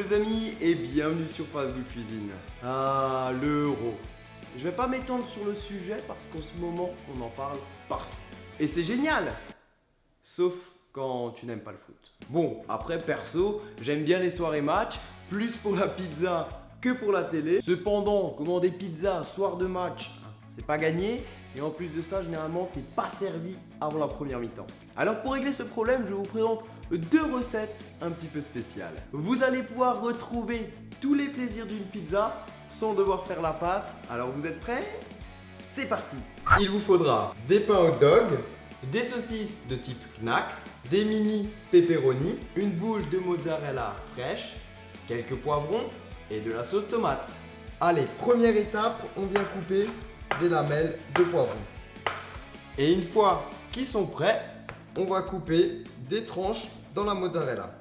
Hello les amis et bienvenue sur Fast Good Cuisine. Ah, l'euro. Je vais pas m'étendre sur le sujet parce qu'en ce moment on en parle partout. Et c'est génial. Sauf quand tu n'aimes pas le foot. Bon, après perso, j'aime bien les soirées match, plus pour la pizza que pour la télé. Cependant, commander pizza soir de match, c'est pas gagné. Et en plus de ça, généralement, t'es pas servi avant la première mi-temps. Alors pour régler ce problème, je vous présente deux recettes un petit peu spéciales. Vous allez pouvoir retrouver tous les plaisirs d'une pizza sans devoir faire la pâte. Alors vous êtes prêts? C'est parti! Il vous faudra des pains hot dog, des saucisses de type Knack, des mini pepperoni, une boule de mozzarella fraîche, quelques poivrons et de la sauce tomate. Allez, première étape, on vient couper des lamelles de poivrons. Et une fois qu'ils sont prêts, on va couper des tranches dans la mozzarella.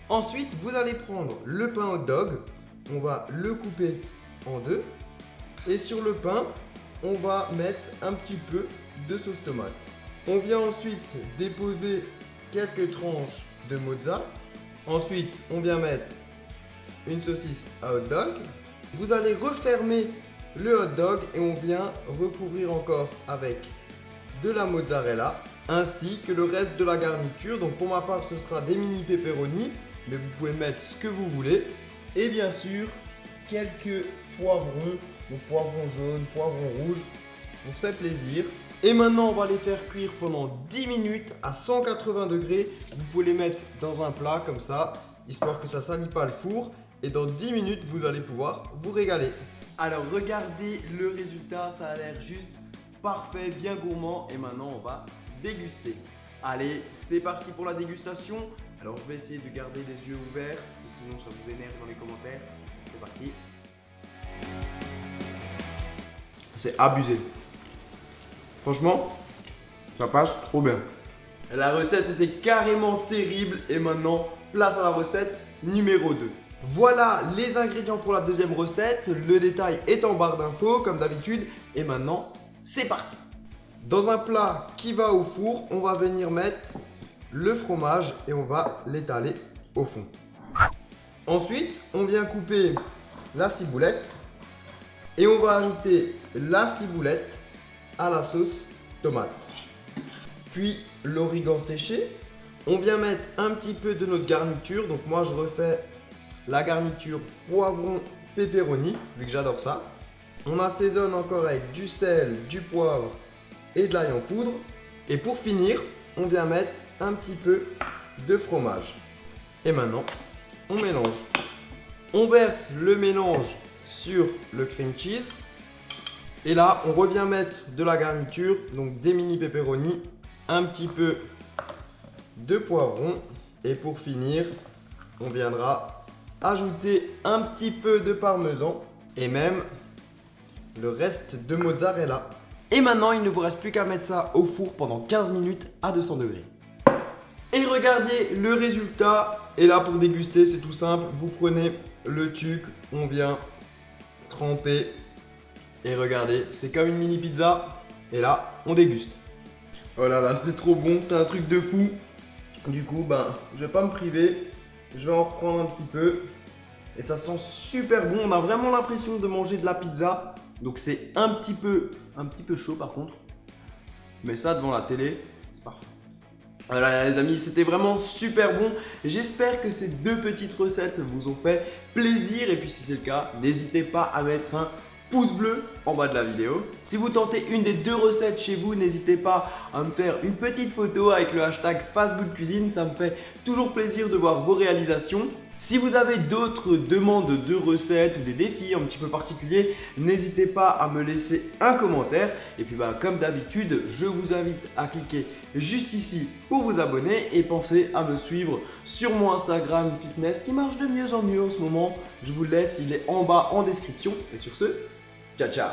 Ensuite, vous allez prendre le pain hot dog, on va le couper en deux. Et sur le pain, on va mettre un petit peu de sauce tomate. On vient ensuite déposer quelques tranches de mozza. Ensuite, on vient mettre une saucisse à hot dog. Vous allez refermer le hot dog et on vient recouvrir encore avec de la mozzarella ainsi que le reste de la garniture. Donc pour ma part, ce sera des mini pepperoni, mais vous pouvez mettre ce que vous voulez. Et bien sûr, quelques poivrons, donc poivrons jaunes, poivrons rouges. On se fait plaisir. Et maintenant, on va les faire cuire pendant 10 minutes à 180 degrés. Vous pouvez les mettre dans un plat comme ça, histoire que ça ne salit pas le four. Et dans 10 minutes, vous allez pouvoir vous régaler. Alors regardez le résultat, ça a l'air juste parfait, bien gourmand. Et maintenant, on va déguster. Allez, c'est parti pour la dégustation. Alors je vais essayer de garder les yeux ouverts, parce que sinon ça vous énerve dans les commentaires. C'est parti. C'est abusé. Franchement, ça passe trop bien. La recette était carrément terrible et maintenant, place à la recette numéro 2. Voilà les ingrédients pour la deuxième recette. Le détail est en barre d'infos comme d'habitude. Et maintenant, c'est parti. Dans un plat qui va au four, on va venir mettre le fromage et on va l'étaler au fond. Ensuite, on vient couper la ciboulette et on va ajouter la ciboulette à la sauce tomate. Puis l'origan séché. On vient mettre un petit peu de notre garniture. Donc moi, je refais la garniture poivron pepperoni, vu que j'adore ça. On assaisonne encore avec du sel, du poivre et de l'ail en poudre. Et pour finir, on vient mettre un petit peu de fromage. Et maintenant, on mélange. On verse le mélange sur le cream cheese. Et là, on revient mettre de la garniture, donc des mini pepperoni, un petit peu de poivron. Et pour finir, on viendra ajouter un petit peu de parmesan et même le reste de mozzarella. Et maintenant, il ne vous reste plus qu'à mettre ça au four pendant 15 minutes à 200 degrés. Et regardez le résultat. Et là, pour déguster, c'est tout simple. Vous prenez le tuc, on vient tremper. Et regardez, c'est comme une mini pizza. Et là, on déguste. Oh là là, c'est trop bon, c'est un truc de fou. Du coup, je vais pas me priver. Je vais en reprendre un petit peu. Et ça sent super bon. On a vraiment l'impression de manger de la pizza. Donc c'est un petit peu chaud par contre. Mais ça devant la télé, c'est parfait. Voilà les amis, c'était vraiment super bon. J'espère que ces deux petites recettes vous ont fait plaisir. Et puis si c'est le cas, n'hésitez pas à mettre un pouce bleu en bas de la vidéo. Si vous tentez une des deux recettes chez vous, n'hésitez pas à me faire une petite photo avec le hashtag FastGoodCuisine. Ça me fait toujours plaisir de voir vos réalisations. Si vous avez d'autres demandes de recettes ou des défis un petit peu particuliers, n'hésitez pas à me laisser un commentaire. Et puis comme d'habitude, je vous invite à cliquer juste ici pour vous abonner et pensez à me suivre sur mon Instagram fitness qui marche de mieux en mieux en ce moment. Je vous le laisse, il est en bas en description. Et sur ce, ciao ciao!